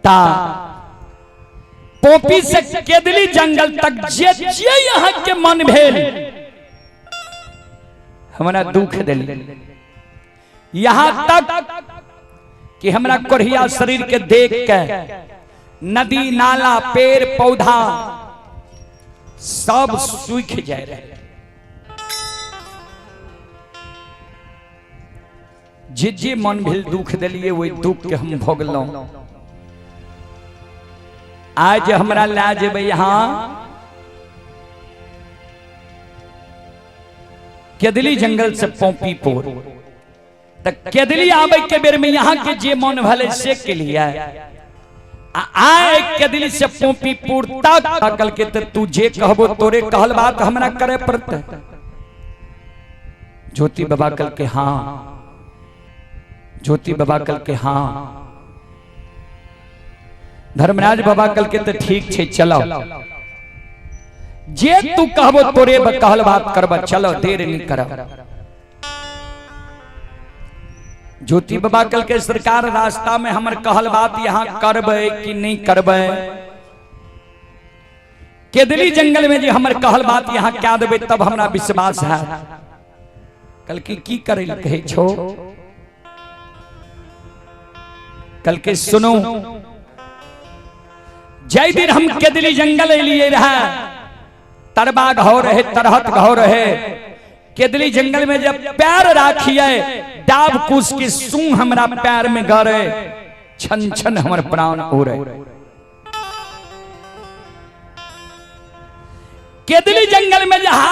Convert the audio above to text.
ता पोपी से केदली जंगल तक जे जे यहाँ के मन भेल हमारा दुख दिली, यहाँ तक कि हमरा कोढ़िया शरीर के देख के नदी नाला पेड़ पौधा सब सूख जाए रहे। जे जे मन भेल दुख दिलिए वही दुख के हम भोगलों। आज हमरा ला जेबे यहाँ केदली जंगल से पोपीपुर तक। केदली आवे के बेर में यहाँ के जे मन भले से के लिए आए केदली से पोपीपुर तक कल के तू जे कहबो तोरे कहल बात हमरा करे पड़ते। ज्योति बाबा कल के हाँ, ज्योति बाबा कल के हाँ, धर्मराज बाबा कल के तो ठीक छे चलो जे तू कहबो तोरे कहल बात करबा, चलो देर नहीं करब। ज्योति बाबा कल के सरकार रास्ता में हमर कहल बात यहाँ करबे कि नहीं करबे। केदली जंगल में जे हमर कहल बात यहाँ क्या देबे तब हमरा विश्वास है। कल की करे कहे छो, कल के सुनो जय दिन हम केदली जंगल लिए रहा तरबा घाव रहे तरहत घाव रहे। केदली जंगल में जब पैर राखिए डाब कुश के सूं हमरा पैर में गरे छन छन हमर प्राण उड़े। केदली जंगल में जहां